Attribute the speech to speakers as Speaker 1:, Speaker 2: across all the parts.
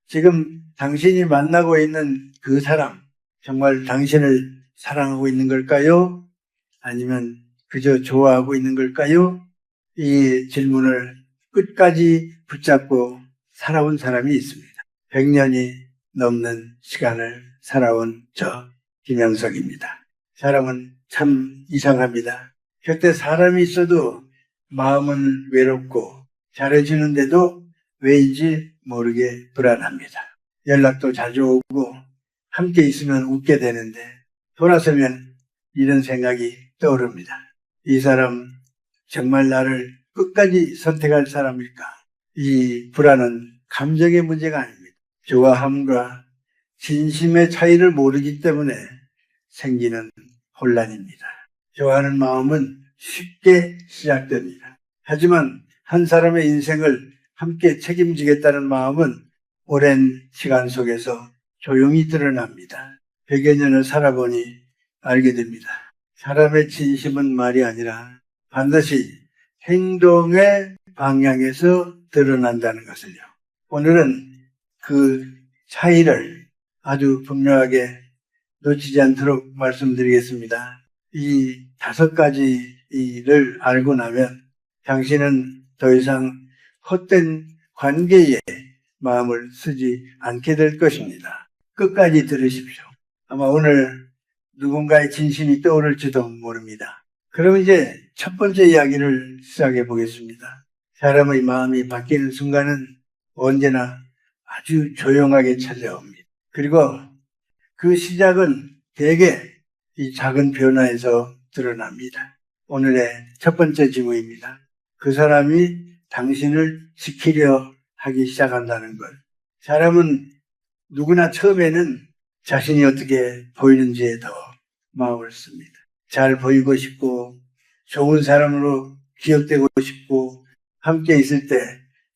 Speaker 1: 지금 당신이 만나고 있는 그 사람, 정말 당신을 사랑하고 있는 걸까요? 아니면 그저 좋아하고 있는 걸까요? 이 질문을 끝까지 붙잡고 살아온 사람이 있습니다. 100년이 넘는 시간을 살아온 저 김영석입니다. 사람은 참 이상합니다. 곁에 사람이 있어도 마음은 외롭고 잘해주는데도 왜인지 모르게 불안합니다. 연락도 자주 오고 함께 있으면 웃게 되는데 돌아서면 이런 생각이 떠오릅니다. 이 사람 정말 나를 끝까지 선택할 사람일까? 이 불안은 감정의 문제가 아닙니다. 좋아함과 진심의 차이를 모르기 때문에 생기는 혼란입니다. 좋아하는 마음은 쉽게 시작됩니다. 하지만 한 사람의 인생을 함께 책임지겠다는 마음은 오랜 시간 속에서 조용히 드러납니다. 100여 년을 살아보니 알게 됩니다. 사람의 진심은 말이 아니라 반드시 행동의 방향에서 드러난다는 것을요. 오늘은 그 차이를 아주 분명하게 놓치지 않도록 말씀드리겠습니다. 이 5가지를 알고 나면 당신은 더 이상 헛된 관계에 마음을 쓰지 않게 될 것입니다. 끝까지 들으십시오. 아마 오늘 누군가의 진심이 떠오를지도 모릅니다. 그럼 이제 첫 번째 이야기를 시작해 보겠습니다. 사람의 마음이 바뀌는 순간은 언제나 아주 조용하게 찾아옵니다. 그리고 그 시작은 대개 이 작은 변화에서 드러납니다. 오늘의 첫 번째 질문입니다. 그 사람이 당신을 지키려 하기 시작한다는 것. 사람은 누구나 처음에는 자신이 어떻게 보이는지에 더 마음을 씁니다. 잘 보이고 싶고 좋은 사람으로 기억되고 싶고 함께 있을 때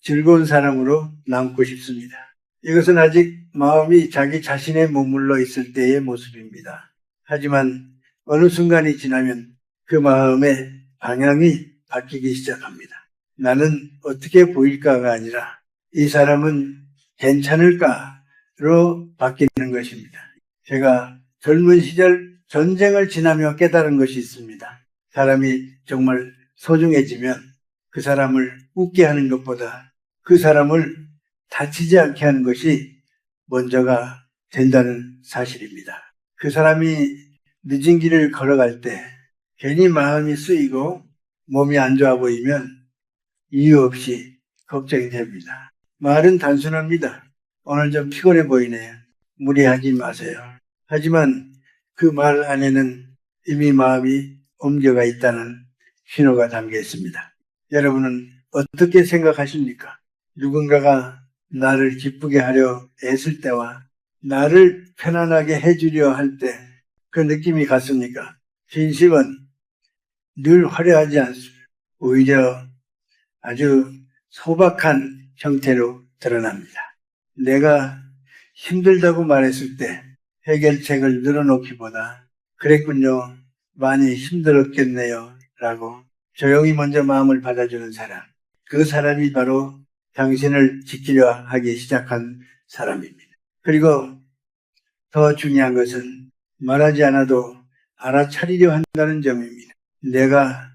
Speaker 1: 즐거운 사람으로 남고 싶습니다. 이것은 아직 마음이 자기 자신에 머물러 있을 때의 모습입니다. 하지만 어느 순간이 지나면 그 마음의 방향이 바뀌기 시작합니다. 나는 어떻게 보일까가 아니라 이 사람은 괜찮을까로 바뀌는 것입니다. 제가 젊은 시절 전쟁을 지나며 깨달은 것이 있습니다. 사람이 정말 소중해지면 그 사람을 웃게 하는 것보다 그 사람을 다치지 않게 하는 것이 먼저가 된다는 사실입니다. 그 사람이 늦은 길을 걸어갈 때 괜히 마음이 쓰이고 몸이 안 좋아 보이면 이유 없이 걱정이 됩니다. 말은 단순합니다. 오늘 좀 피곤해 보이네요. 무리하지 마세요. 하지만 그 말 안에는 이미 마음이 옮겨가 있다는 신호가 담겨 있습니다. 여러분은 어떻게 생각하십니까? 누군가가 나를 기쁘게 하려 애쓸 때와 나를 편안하게 해주려 할 때 그 느낌이 같습니까? 진심은 늘 화려하지 않습니다. 오히려 아주 소박한 형태로 드러납니다. 내가 힘들다고 말했을 때 해결책을 늘어놓기보다 그랬군요. 많이 힘들었겠네요. 라고 조용히 먼저 마음을 받아주는 사람. 그 사람이 바로 당신을 지키려 하기 시작한 사람입니다. 그리고 더 중요한 것은 말하지 않아도 알아차리려 한다는 점입니다. 내가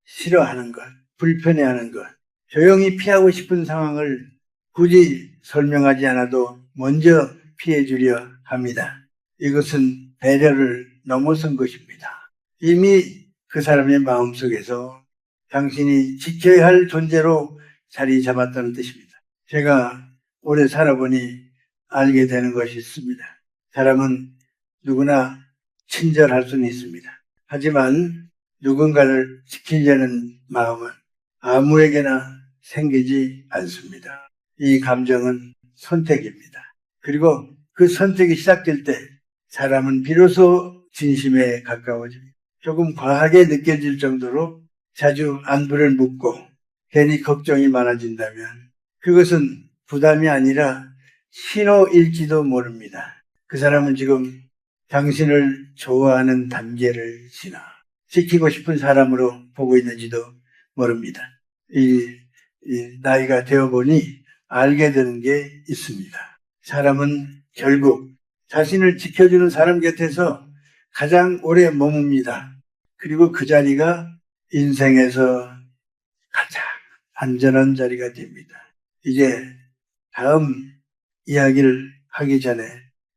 Speaker 1: 싫어하는 것, 불편해하는 것, 조용히 피하고 싶은 상황을 굳이 설명하지 않아도 먼저 피해주려 합니다. 이것은 배려를 넘어선 것입니다. 이미 그 사람의 마음속에서 당신이 지켜야 할 존재로 자리 잡았다는 뜻입니다. 제가 오래 살아보니 알게 되는 것이 있습니다. 사람은 누구나 친절할 수는 있습니다. 하지만 누군가를 지키려는 마음은 아무에게나 생기지 않습니다. 이 감정은 선택입니다. 그리고 그 선택이 시작될 때 사람은 비로소 진심에 가까워집니다. 조금 과하게 느껴질 정도로 자주 안부를 묻고 괜히 걱정이 많아진다면 그것은 부담이 아니라 신호일지도 모릅니다. 그 사람은 지금 당신을 좋아하는 단계를 지나 지키고 싶은 사람으로 보고 있는지도 모릅니다. 이 나이가 되어보니 알게 되는 게 있습니다. 사람은 결국 자신을 지켜주는 사람 곁에서 가장 오래 머뭅니다. 그리고 그 자리가 인생에서 가장 안전한 자리가 됩니다. 이제 다음 이야기를 하기 전에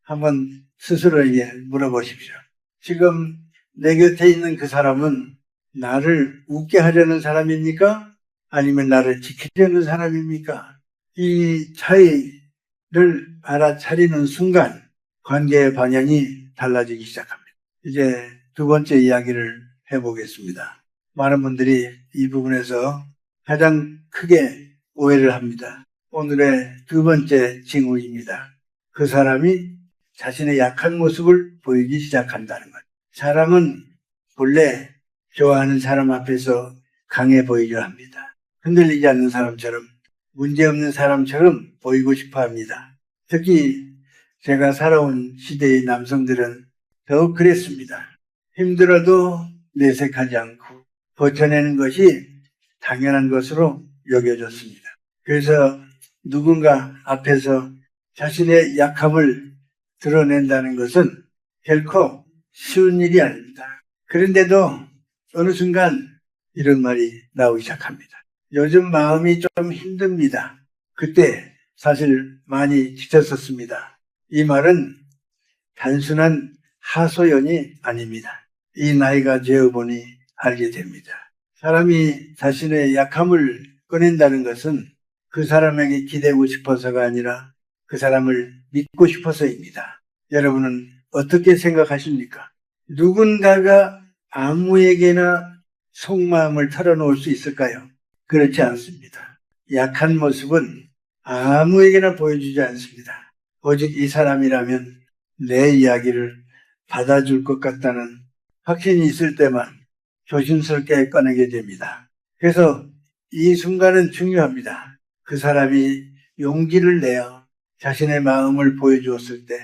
Speaker 1: 한번 스스로에게 물어보십시오. 지금 내 곁에 있는 그 사람은 나를 웃게 하려는 사람입니까? 아니면 나를 지키려는 사람입니까? 이 차이를 알아차리는 순간 관계의 방향이 달라지기 시작합니다. 이제 두 번째 이야기를 해보겠습니다. 많은 분들이 이 부분에서 가장 크게 오해를 합니다. 오늘의 두 번째 징후입니다. 그 사람이 자신의 약한 모습을 보이기 시작한다는 것. 사람은 본래 좋아하는 사람 앞에서 강해 보이려 합니다. 흔들리지 않는 사람처럼, 문제없는 사람처럼 보이고 싶어 합니다. 특히 제가 살아온 시대의 남성들은 더욱 그랬습니다. 힘들어도 내색하지 않고 버텨내는 것이 당연한 것으로 여겨졌습니다. 그래서 누군가 앞에서 자신의 약함을 드러낸다는 것은 결코 쉬운 일이 아닙니다. 그런데도 어느 순간 이런 말이 나오기 시작합니다. 요즘 마음이 좀 힘듭니다. 그때 사실 많이 지쳤었습니다. 이 말은 단순한 하소연이 아닙니다. 이 나이가 되어보니 알게 됩니다. 사람이 자신의 약함을 꺼낸다는 것은 그 사람에게 기대고 싶어서가 아니라 그 사람을 믿고 싶어서입니다. 여러분은 어떻게 생각하십니까? 누군가가 아무에게나 속마음을 털어놓을 수 있을까요? 그렇지 않습니다. 약한 모습은 아무에게나 보여주지 않습니다. 오직 이 사람이라면 내 이야기를 받아줄 것 같다는 확신이 있을 때만 조심스럽게 꺼내게 됩니다. 그래서 이 순간은 중요합니다. 그 사람이 용기를 내어 자신의 마음을 보여주었을 때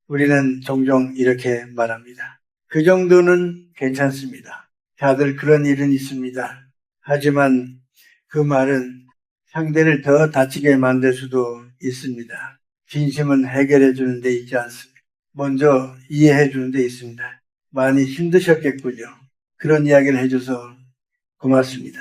Speaker 1: 우리는 종종 이렇게 말합니다. 그 정도는 괜찮습니다. 다들 그런 일은 있습니다. 하지만 그 말은 상대를 더 다치게 만들 수도 있습니다. 진심은 해결해 주는 데 있지 않습니다. 먼저 이해해 주는 데 있습니다. 많이 힘드셨겠군요. 그런 이야기를 해줘서 고맙습니다.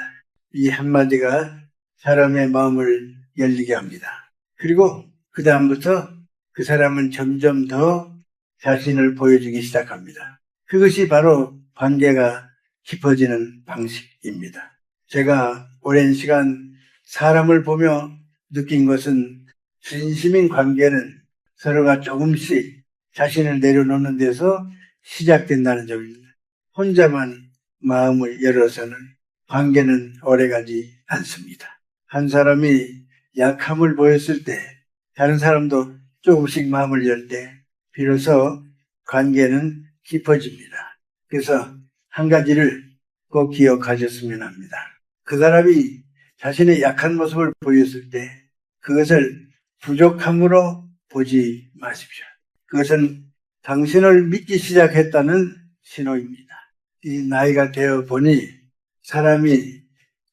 Speaker 1: 이 한마디가 사람의 마음을 열리게 합니다. 그리고 그 다음부터 그 사람은 점점 더 자신을 보여주기 시작합니다. 그것이 바로 관계가 깊어지는 방식입니다. 제가 오랜 시간 사람을 보며 느낀 것은 진심인 관계는 서로가 조금씩 자신을 내려놓는 데서 시작된다는 점입니다. 혼자만 마음을 열어서는 관계는 오래가지 않습니다. 한 사람이 약함을 보였을 때 다른 사람도 조금씩 마음을 열 때 비로소 관계는 깊어집니다. 그래서 한 가지를 꼭 기억하셨으면 합니다. 그 사람이 자신의 약한 모습을 보였을 때 그것을 부족함으로 보지 마십시오. 그것은 당신을 믿기 시작했다는 신호입니다. 이 나이가 되어 보니 사람이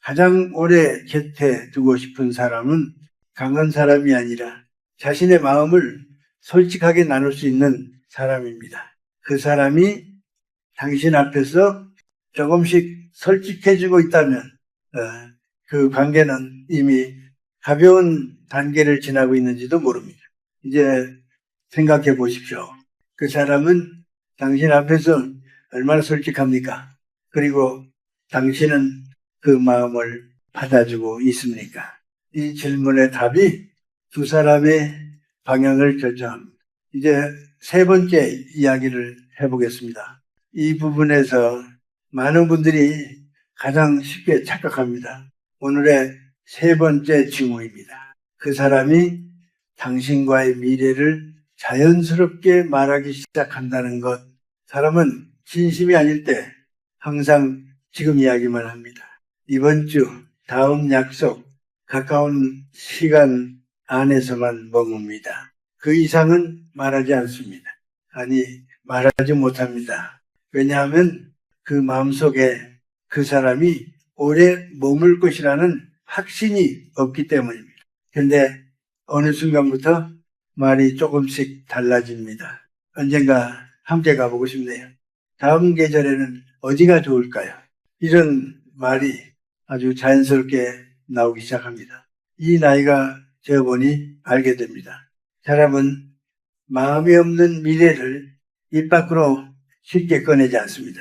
Speaker 1: 가장 오래 곁에 두고 싶은 사람은 강한 사람이 아니라 자신의 마음을 솔직하게 나눌 수 있는 사람입니다. 그 사람이 당신 앞에서 조금씩 솔직해지고 있다면 그 관계는 이미 가벼운 단계를 지나고 있는지도 모릅니다. 이제 생각해 보십시오. 그 사람은 당신 앞에서 얼마나 솔직합니까? 그리고 당신은 그 마음을 받아주고 있습니까? 이 질문의 답이 두 사람의 방향을 결정합니다. 이제 세 번째 이야기를 해보겠습니다. 이 부분에서 많은 분들이 가장 쉽게 착각합니다. 오늘의 세 번째 징후입니다. 그 사람이 당신과의 미래를 자연스럽게 말하기 시작한다는 것. 사람은 진심이 아닐 때 항상 지금 이야기만 합니다. 이번 주, 다음 약속, 가까운 시간 안에서만 머뭅니다. 그 이상은 말하지 않습니다. 아니, 말하지 못합니다. 왜냐하면 그 마음속에 그 사람이 오래 머물 것이라는 확신이 없기 때문입니다. 그런데 어느 순간부터 말이 조금씩 달라집니다. 언젠가 함께 가보고 싶네요. 다음 계절에는 어디가 좋을까요? 이런 말이 아주 자연스럽게 나오기 시작합니다. 이 나이가 되어보니 알게 됩니다. 사람은 마음이 없는 미래를 입 밖으로 쉽게 꺼내지 않습니다.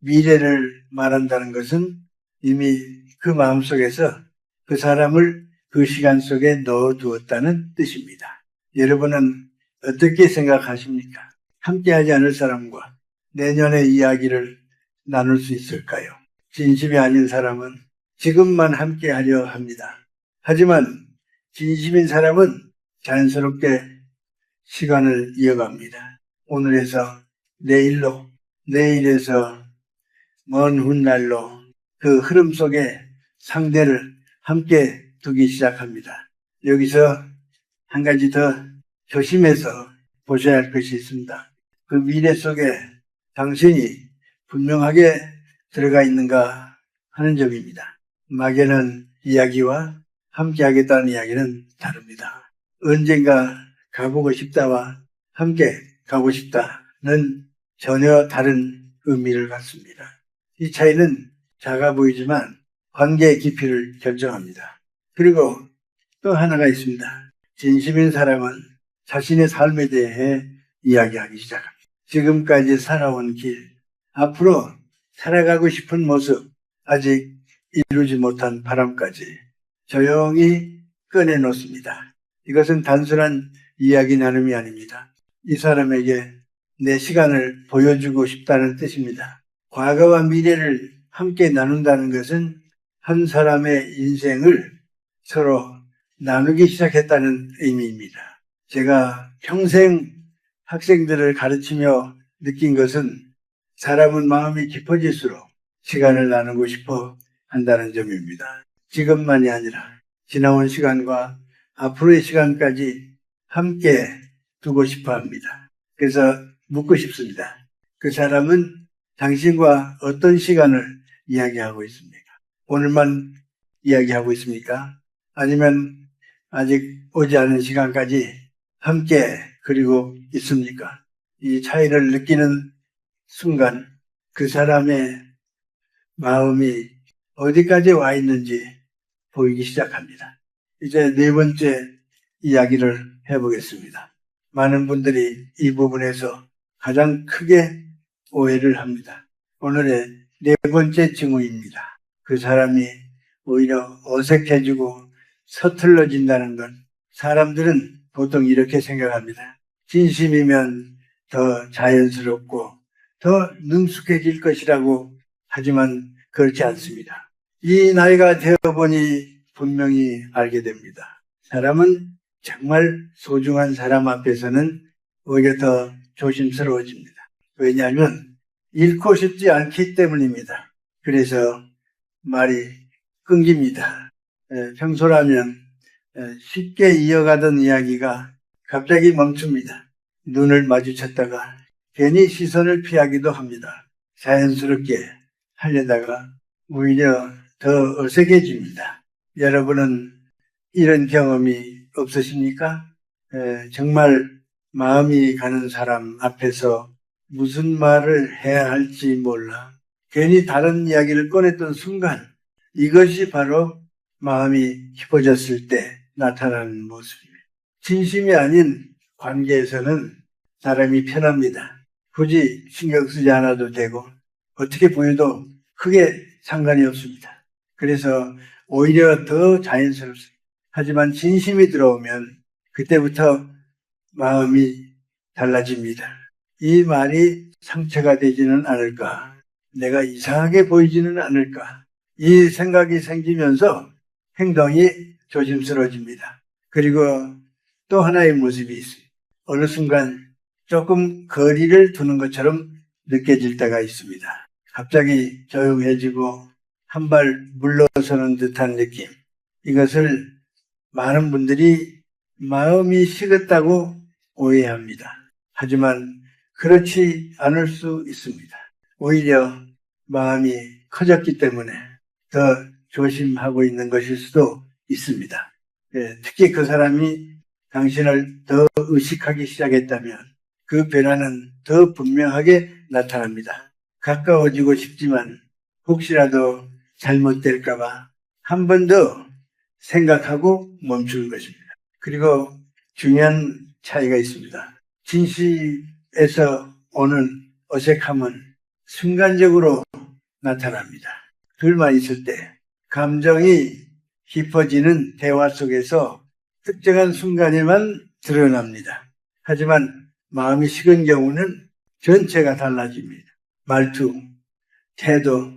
Speaker 1: 미래를 말한다는 것은 이미 그 마음속에서 그 사람을 그 시간 속에 넣어두었다는 뜻입니다. 여러분은 어떻게 생각하십니까? 함께하지 않을 사람과 내년의 이야기를 나눌 수 있을까요? 진심이 아닌 사람은 지금만 함께하려 합니다. 하지만 진심인 사람은 자연스럽게 시간을 이어갑니다. 오늘에서 내일로, 내일에서 먼 훗날로 그 흐름 속에 상대를 함께 두기 시작합니다. 여기서 한 가지 더 조심해서 보셔야 할 것이 있습니다. 그 미래 속에 당신이 분명하게 들어가 있는가 하는 점입니다. 막연한 이야기와 함께 하겠다는 이야기는 다릅니다. 언젠가 가보고 싶다와 함께 가고 싶다는 전혀 다른 의미를 갖습니다. 이 차이는 작아 보이지만 관계의 깊이를 결정합니다. 그리고 또 하나가 있습니다. 진심인 사람은 자신의 삶에 대해 이야기하기 시작합니다. 지금까지 살아온 길, 앞으로 살아가고 싶은 모습, 아직 이루지 못한 바람까지 조용히 꺼내놓습니다. 이것은 단순한 이야기 나눔이 아닙니다. 이 사람에게 내 시간을 보여주고 싶다는 뜻입니다. 과거와 미래를 함께 나눈다는 것은 한 사람의 인생을 서로 나누기 시작했다는 의미입니다. 제가 평생 학생들을 가르치며 느낀 것은 사람은 마음이 깊어질수록 시간을 나누고 싶어 한다는 점입니다. 지금만이 아니라 지나온 시간과 앞으로의 시간까지 함께 두고 싶어 합니다. 그래서 묻고 싶습니다. 그 사람은 당신과 어떤 시간을 이야기하고 있습니까? 오늘만 이야기하고 있습니까? 아니면 아직 오지 않은 시간까지 함께 그리고 있습니까? 이 차이를 느끼는 순간 그 사람의 마음이 어디까지 와 있는지 보이기 시작합니다. 이제 네 번째 이야기를 해보겠습니다. 많은 분들이 이 부분에서 가장 크게 오해를 합니다. 오늘의 네 번째 징후입니다. 그 사람이 오히려 어색해지고 서툴러진다는 건 사람들은 보통 이렇게 생각합니다. 진심이면 더 자연스럽고 더 능숙해질 것이라고 하지만 그렇지 않습니다. 이 나이가 되어보니 분명히 알게 됩니다. 사람은 정말 소중한 사람 앞에서는 오히려 더 조심스러워집니다. 왜냐하면 잃고 싶지 않기 때문입니다. 그래서 말이 끊깁니다. 평소라면 쉽게 이어가던 이야기가 갑자기 멈춥니다. 눈을 마주쳤다가 괜히 시선을 피하기도 합니다. 자연스럽게 하려다가 오히려 더 어색해집니다. 여러분은 이런 경험이 없으십니까? 정말 마음이 가는 사람 앞에서 무슨 말을 해야 할지 몰라 괜히 다른 이야기를 꺼냈던 순간 이것이 바로 마음이 깊어졌을 때 나타나는 모습입니다. 진심이 아닌 관계에서는 사람이 편합니다. 굳이 신경 쓰지 않아도 되고 어떻게 보여도 크게 상관이 없습니다. 그래서 오히려 더 자연스럽습니다. 하지만 진심이 들어오면 그때부터 마음이 달라집니다. 이 말이 상처가 되지는 않을까? 내가 이상하게 보이지는 않을까? 이 생각이 생기면서 행동이 조심스러워집니다. 그리고 또 하나의 모습이 있어요. 어느 순간 조금 거리를 두는 것처럼 느껴질 때가 있습니다. 갑자기 조용해지고 한 발 물러서는 듯한 느낌. 이것을 많은 분들이 마음이 식었다고 오해합니다. 하지만 그렇지 않을 수 있습니다. 오히려 마음이 커졌기 때문에 더 조심하고 있는 것일 수도 있습니다. 특히 그 사람이 당신을 더 의식하기 시작했다면 그 변화는 더 분명하게 나타납니다. 가까워지고 싶지만 혹시라도 잘못될까봐 한 번 더 생각하고 멈추는 것입니다. 그리고 중요한 차이가 있습니다. 진실에서 오는 어색함은 순간적으로 나타납니다. 둘만 있을 때 감정이 깊어지는 대화 속에서 특정한 순간에만 드러납니다. 하지만 마음이 식은 경우는 전체가 달라집니다. 말투, 태도,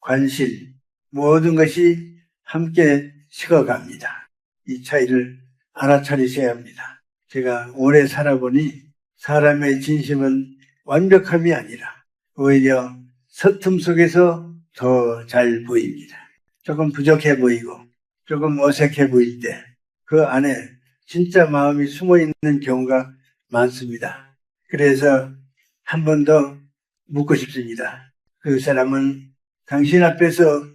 Speaker 1: 관심, 모든 것이 함께 식어갑니다. 이 차이를 알아차리셔야 합니다. 제가 오래 살아보니 사람의 진심은 완벽함이 아니라 오히려 서틈 속에서 더 잘 보입니다. 조금 부족해 보이고 조금 어색해 보일 때 그 안에 진짜 마음이 숨어 있는 경우가 많습니다. 그래서 한 번 더 묻고 싶습니다. 그 사람은 당신 앞에서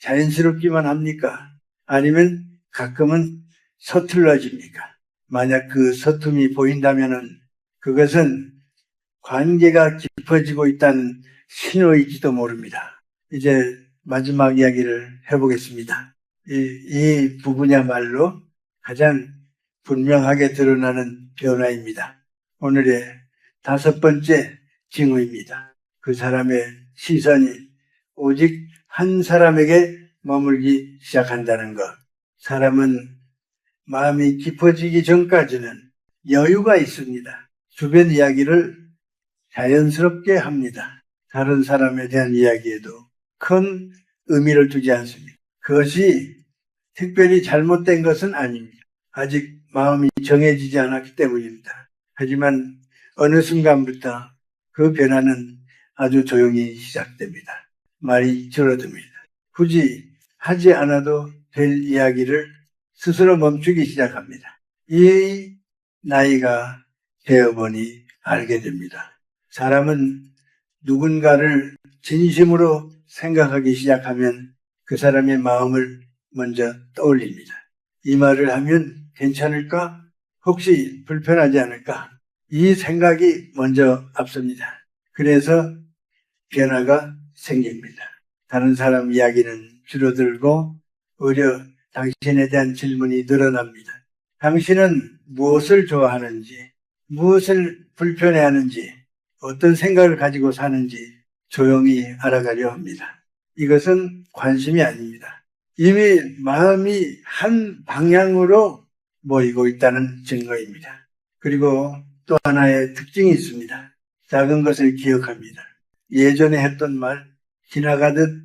Speaker 1: 자연스럽기만 합니까? 아니면 가끔은 서툴러집니까? 만약 그 서툼이 보인다면 그것은 관계가 깊어지고 있다는 신호일지도 모릅니다. 이제 마지막 이야기를 해보겠습니다. 이 부분이야말로 가장 분명하게 드러나는 변화입니다. 오늘의 5번째 징후입니다. 그 사람의 시선이 오직 한 사람에게 머물기 시작한다는 것. 사람은 마음이 깊어지기 전까지는 여유가 있습니다. 주변 이야기를 자연스럽게 합니다. 다른 사람에 대한 이야기에도 큰 의미를 두지 않습니다. 그것이 특별히 잘못된 것은 아닙니다. 아직 마음이 정해지지 않았기 때문입니다. 하지만 어느 순간부터 그 변화는 아주 조용히 시작됩니다. 말이 줄어듭니다. 굳이 하지 않아도 될 이야기를 스스로 멈추기 시작합니다. 이 나이가 되어보니 알게 됩니다. 사람은 누군가를 진심으로 생각하기 시작하면 그 사람의 마음을 먼저 떠올립니다. 이 말을 하면 괜찮을까? 혹시 불편하지 않을까? 이 생각이 먼저 앞섭니다. 그래서 변화가 생깁니다. 다른 사람 이야기는 줄어들고 오히려 당신에 대한 질문이 늘어납니다. 당신은 무엇을 좋아하는지, 무엇을 불편해하는지, 어떤 생각을 가지고 사는지 조용히 알아가려 합니다. 이것은 관심이 아닙니다. 이미 마음이 한 방향으로 모이고 있다는 증거입니다. 그리고 또 하나의 특징이 있습니다. 작은 것을 기억합니다. 예전에 했던 말, 지나가듯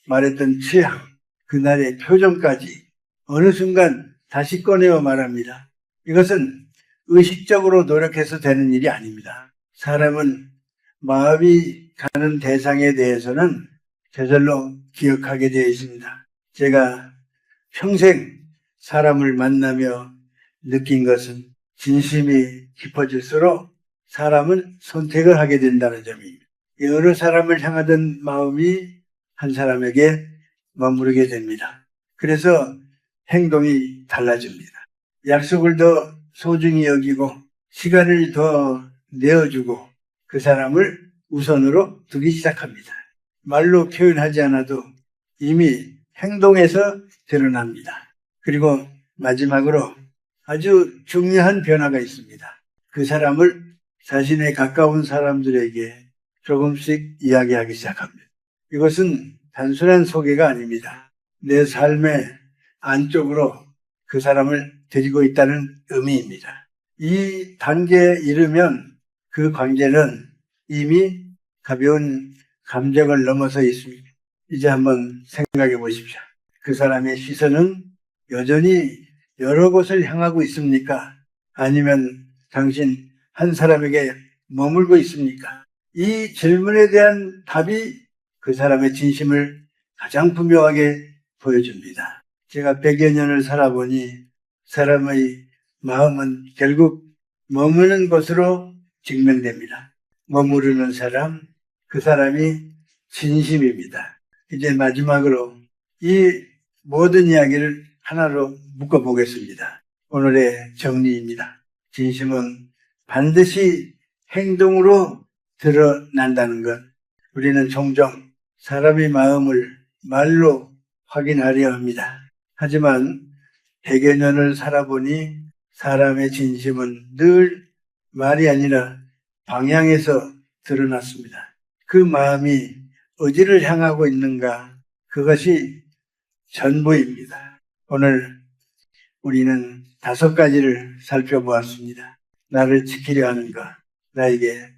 Speaker 1: 말했던 취향, 그날의 표정까지 어느 순간 다시 꺼내어 말합니다. 이것은 의식적으로 노력해서 되는 일이 아닙니다. 사람은 마음이 가는 대상에 대해서는 저절로 기억하게 되어 있습니다. 제가 평생 사람을 만나며 느낀 것은 진심이 깊어질수록 사람은 선택을 하게 된다는 점입니다. 여러 사람을 향하던 마음이 한 사람에게 머무르게 됩니다. 그래서 행동이 달라집니다. 약속을 더 소중히 여기고 시간을 더 내어주고 그 사람을 우선으로 두기 시작합니다. 말로 표현하지 않아도 이미 행동에서 드러납니다. 그리고 마지막으로 아주 중요한 변화가 있습니다. 그 사람을 자신의 가까운 사람들에게 조금씩 이야기하기 시작합니다. 이것은 단순한 소개가 아닙니다. 내 삶의 안쪽으로 그 사람을 데리고 있다는 의미입니다. 이 단계에 이르면 그 관계는 이미 가벼운 감정을 넘어서 있습니다. 이제 한번 생각해 보십시오. 그 사람의 시선은 여전히 여러 곳을 향하고 있습니까? 아니면 당신 한 사람에게 머물고 있습니까? 이 질문에 대한 답이 그 사람의 진심을 가장 분명하게 보여줍니다. 제가 100여 년을 살아보니 사람의 마음은 결국 머무는 곳으로 증명됩니다. 머무르는 사람, 그 사람이 진심입니다. 이제 마지막으로 이 모든 이야기를 하나로 묶어보겠습니다. 오늘의 정리입니다. 진심은 반드시 행동으로 드러난다는 것. 우리는 종종 사람의 마음을 말로 확인하려 합니다. 하지만 100여 년을 살아보니 사람의 진심은 늘 말이 아니라 방향에서 드러났습니다. 그 마음이 어디를 향하고 있는가, 그것이 전부입니다. 오늘 우리는 5가지를 살펴보았습니다. 나를 지키려 하는가, 나에게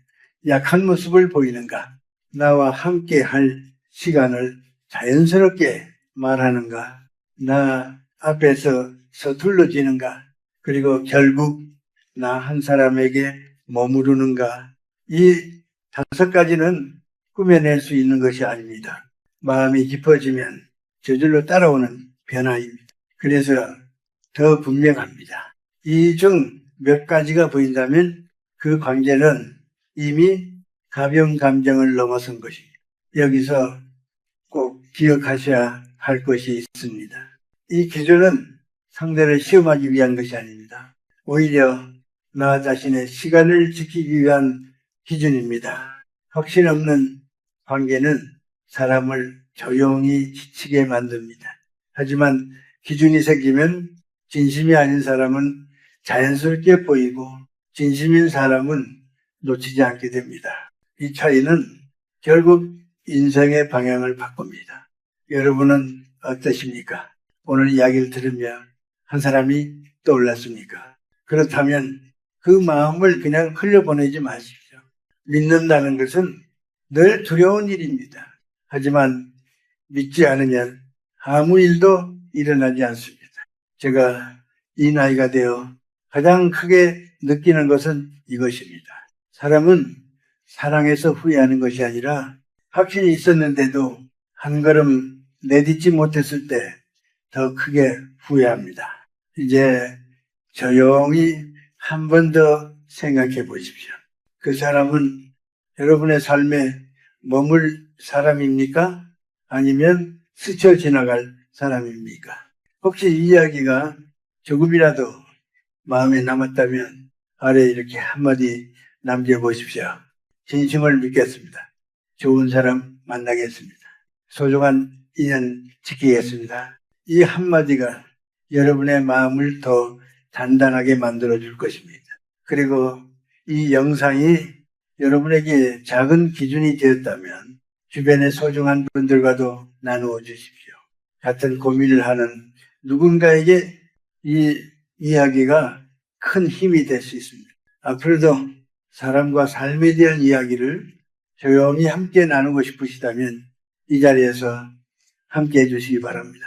Speaker 1: 약한 모습을 보이는가, 나와 함께 할 시간을 자연스럽게 말하는가, 나 앞에서 서툴러지는가, 그리고 결국 나 한 사람에게 머무르는가. 이 5가지는 꾸며낼 수 있는 것이 아닙니다. 마음이 깊어지면 저절로 따라오는 변화입니다. 그래서 더 분명합니다. 이 중 몇 가지가 보인다면 그 관계는 이미 가벼운 감정을 넘어선 것입니다. 여기서 꼭 기억하셔야 할 것이 있습니다. 이 기준은 상대를 시험하기 위한 것이 아닙니다. 오히려 나 자신의 시간을 지키기 위한 기준입니다. 확신 없는 관계는 사람을 조용히 지치게 만듭니다. 하지만 기준이 생기면 진심이 아닌 사람은 자연스럽게 보이고 진심인 사람은 놓치지 않게 됩니다. 이 차이는 결국 인생의 방향을 바꿉니다. 여러분은 어떠십니까? 오늘 이야기를 들으며 한 사람이 떠올랐습니까? 그렇다면 그 마음을 그냥 흘려보내지 마십시오. 믿는다는 것은 늘 두려운 일입니다. 하지만 믿지 않으면 아무 일도 일어나지 않습니다. 제가 이 나이가 되어 가장 크게 느끼는 것은 이것입니다. 사람은 사랑해서 후회하는 것이 아니라 확신이 있었는데도 한 걸음 내딛지 못했을 때 더 크게 후회합니다. 이제 조용히 한 번 더 생각해 보십시오. 그 사람은 여러분의 삶에 머물 사람입니까? 아니면 스쳐 지나갈 사람입니까? 혹시 이 이야기가 조금이라도 마음에 남았다면 아래 이렇게 한마디 남겨보십시오. 진심을 믿겠습니다. 좋은 사람 만나겠습니다. 소중한 인연 지키겠습니다. 이 한마디가 여러분의 마음을 더 단단하게 만들어줄 것입니다. 그리고 이 영상이 여러분에게 작은 기준이 되었다면 주변의 소중한 분들과도 나누어 주십시오. 같은 고민을 하는 누군가에게 이 이야기가 큰 힘이 될 수 있습니다. 앞으로도 사람과 삶에 대한 이야기를 조용히 함께 나누고 싶으시다면 이 자리에서 함께 해주시기 바랍니다.